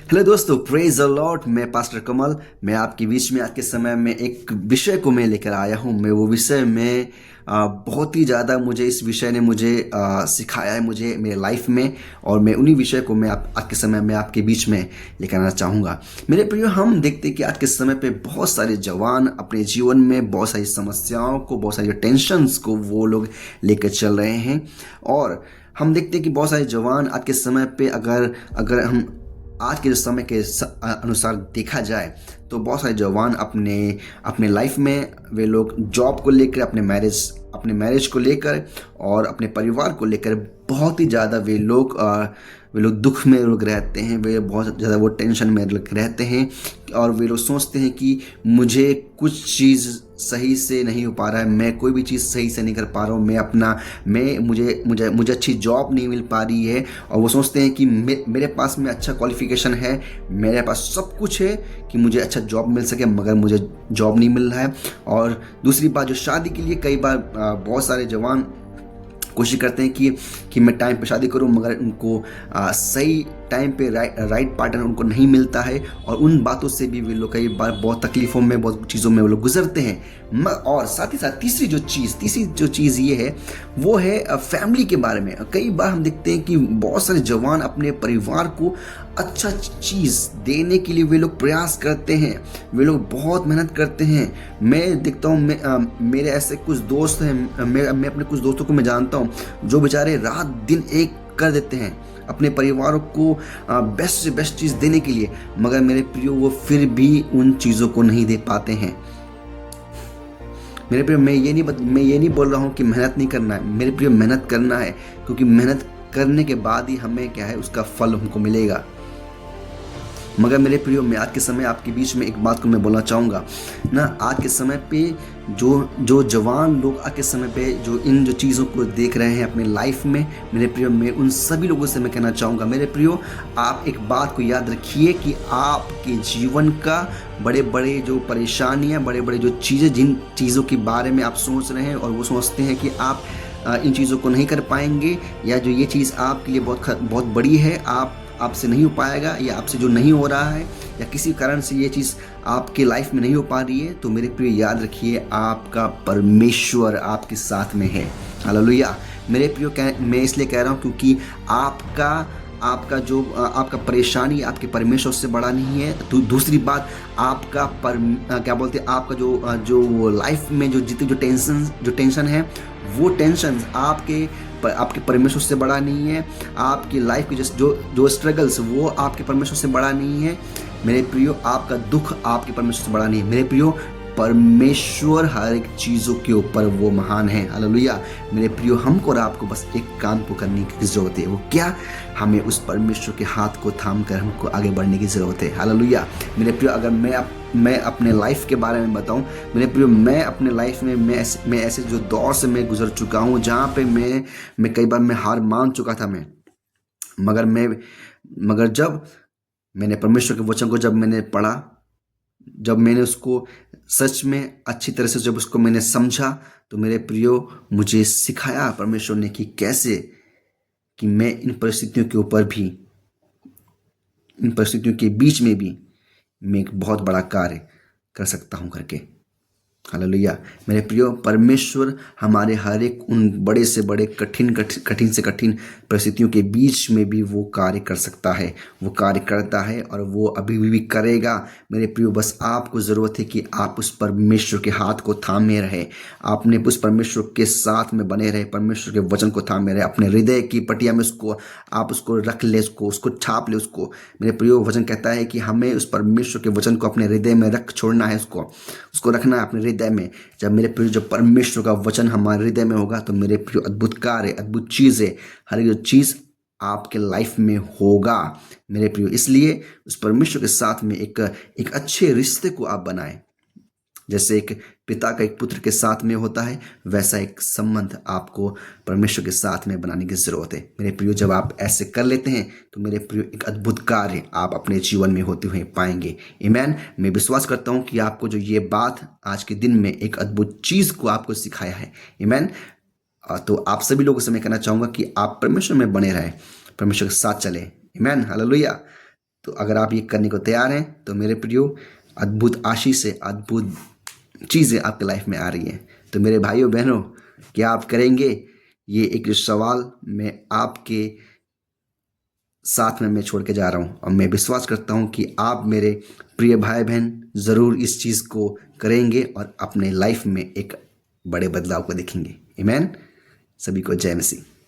Hello दोस्तों, praise the Lord. मैं pastor कमल। मैं आपके बीच में आज के समय में एक विषय को मैं लेकर आया हूँ। मैं वो विषय में बहुत ही ज़्यादा मुझे इस विषय ने मुझे सिखाया है मुझे मेरे लाइफ में। और मैं उन्हीं विषय को मैं आज के समय में आपके बीच में लेकर आना चाहूँगा। मेरे प्रियो, हम देखते हैं कि आज के समय पे बहुत सारे जवान अपने जीवन में बहुत सारी समस्याओं को, बहुत सारी टेंशन्स को वो लोग लेकर चल रहे हैं। और हम देखते हैं कि बहुत सारे जवान आज के समय पे अगर अगर हम आज के जो समय के अनुसार देखा जाए तो बहुत सारे जवान अपने अपने लाइफ में वे लोग जॉब को लेकर, अपने मैरिज को लेकर और अपने परिवार को लेकर बहुत ही ज़्यादा वे लोग दुख में लोग रहते हैं। वे बहुत ज़्यादा वो टेंशन में लोग रहते हैं और वे लोग सोचते हैं कि मुझे कुछ चीज़ सही से नहीं हो पा रहा है, मैं कोई भी चीज़ सही से नहीं कर पा रहा हूँ, मुझे अच्छी जॉब नहीं मिल पा रही है। और वो सोचते हैं कि मेरे पास में अच्छा क्वालिफिकेशन है, मेरे पास सब कुछ है कि मुझे अच्छा जॉब मिल सके, मगर मुझे जॉब नहीं मिल रहा है। और दूसरी बात, जो शादी के लिए कई बार बहुत सारे जवान कोशिश करते हैं कि मैं टाइम पे शादी करूं, मगर उनको सही टाइम पे राइट पार्टनर उनको नहीं मिलता है। और उन बातों से भी वे लोग कई बार बहुत तकलीफ़ों में, बहुत चीज़ों में वो लोग गुजरते हैं। और साथ ही साथ तीसरी जो चीज़ ये है वो है फैमिली के बारे में। कई बार हम देखते हैं कि बहुत सारे जवान अपने परिवार को अच्छा चीज़ देने के लिए वे लोग प्रयास करते हैं, वे लोग बहुत मेहनत करते हैं। मैं देखता हूँ, मेरे ऐसे कुछ दोस्त हैं, मैं अपने कुछ दोस्तों को मैं जानता हूँ जो बेचारे रात दिन एक कर देते हैं अपने परिवारों को बेस्ट से बेस्ट चीज़ देने के लिए, मगर मेरे प्रियो वो फिर भी उन चीज़ों को नहीं दे पाते हैं। मेरे प्रियो, मैं ये नहीं बोल रहा हूँ कि मेहनत नहीं करना है। मेरे प्रियो, मेहनत करना है, क्योंकि मेहनत करने के बाद ही हमें क्या है, उसका फल हमको मिलेगा। मगर मेरे प्रियो, मैं आज के समय आपके बीच में एक बात को मैं बोलना चाहूँगा ना। आज के समय पे जो जवान लोग आज के समय पे जो चीज़ों को देख रहे हैं अपने लाइफ में, मेरे प्रियो, मैं उन सभी लोगों से मैं कहना चाहूँगा, मेरे प्रियो, आप एक बात को याद रखिए कि आपके जीवन का बड़े बड़े जो परेशानियाँ, बड़े बड़े जो चीज़ें, जिन चीज़ों के बारे में आप सोच रहे हैं और वो सोचते हैं कि आप इन चीज़ों को नहीं कर पाएंगे, या जो ये चीज़ आपके लिए बहुत बड़ी है, आपसे नहीं हो पाएगा, या आपसे जो नहीं हो रहा है, या किसी कारण से ये चीज़ आपके लाइफ में नहीं हो पा रही है, तो मेरे प्रिय याद रखिए, आपका परमेश्वर आपके साथ में है। हालेलुया। मेरे प्रिय, मैं इसलिए कह रहा हूँ क्योंकि आपका परेशानी आपके परमेश्वर से बड़ा नहीं है। तो दूसरी बात, क्या बोलते हैं, आपका जो लाइफ में जितनी जो टेंशन है, वो टेंशन आपके परमेश्वर से बड़ा नहीं है। आपकी लाइफ की जो स्ट्रगल्स, वो आपके परमेश्वर से बड़ा नहीं है। मेरे प्रियो, आपका दुख आपके परमेश्वर से बड़ा नहीं है। मेरे प्रियो, परमेश्वर हर एक चीज़ों के ऊपर वो महान है। हालेलुया। मेरे प्रियो, हमको और आपको बस एक काम को करने की ज़रूरत है। वो क्या? हमें उस परमेश्वर के हाथ को थाम कर हमको आगे बढ़ने की ज़रूरत है। हालेलुया। मेरे प्रियो, अगर मैं अपने लाइफ के बारे में बताऊं, मेरे प्रियो, मैं अपने लाइफ में मैं ऐसे जो दौर से मैं गुजर चुका हूं, जहां पे मैं कई बार मैं हार मान चुका था। मगर जब मैंने परमेश्वर के वचन को जब मैंने पढ़ा, जब मैंने उसको सच में अच्छी तरह से जब उसको मैंने समझा, तो मेरे प्रियो, मुझे सिखाया परमेश्वर ने कि कैसे कि मैं इन परिस्थितियों के ऊपर भी, इन परिस्थितियों के बीच में भी मैं एक बहुत बड़ा कार्य कर सकता हूँ करके। हालेलुया। मेरे प्रियो, परमेश्वर हमारे हर एक उन बड़े से बड़े कठिन से कठिन परिस्थितियों के बीच में भी वो कार्य कर सकता है, वो कार्य करता है और वो अभी भी करेगा। मेरे प्रियो, बस आपको ज़रूरत है कि आप उस परमेश्वर के हाथ को थामे रहे, आपने उस परमेश्वर के साथ में बने रहे, परमेश्वर के वचन को थामे रहे, अपने हृदय की पटिया में आप उसको रख ले, उसको छाप ले उसको। मेरे प्रियो, वचन कहता है कि हमें उस परमेश्वर के वचन को अपने हृदय में रख छोड़ना है, उसको रखना है अपने हृदय में। जब मेरे प्रिय, जब परमेश्वर का वचन हमारे हृदय में होगा, तो मेरे प्रिय, अद्भुत कार्य, अद्भुत चीज़ें, हर एक चीज़ आपके लाइफ में होगा। मेरे प्रिय, इसलिए उस परमेश्वर के साथ में एक अच्छे रिश्ते को आप बनाएं। जैसे एक पिता का एक पुत्र के साथ में होता है, वैसा एक संबंध आपको परमेश्वर के साथ में बनाने की ज़रूरत है। मेरे प्रियो, जब आप ऐसे कर लेते हैं, तो मेरे प्रियो, एक अद्भुत कार्य आप अपने जीवन में होते हुए पाएंगे। आमीन। मैं विश्वास करता हूं कि आपको जो ये बात आज के दिन में एक अद्भुत चीज़ को आपको सिखाया है। आमीन। तो आप सभी लोगों से मैं कहना चाहूँगा कि आप परमेश्वर में बने रहें, परमेश्वर के साथ चलें। आमीन। हालेलुया। तो अगर आप ये करने को तैयार हैं तो मेरे प्रियो, अद्भुत आशीष से अद्भुत चीज़ें आपके लाइफ में आ रही हैं। तो मेरे भाइयों बहनों, क्या आप करेंगे? ये एक सवाल मैं आपके साथ में मैं छोड़ के जा रहा हूँ, और मैं विश्वास करता हूँ कि आप मेरे प्रिय भाई बहन ज़रूर इस चीज़ को करेंगे और अपने लाइफ में एक बड़े बदलाव को देखेंगे। आमीन। सभी को जय मसीह।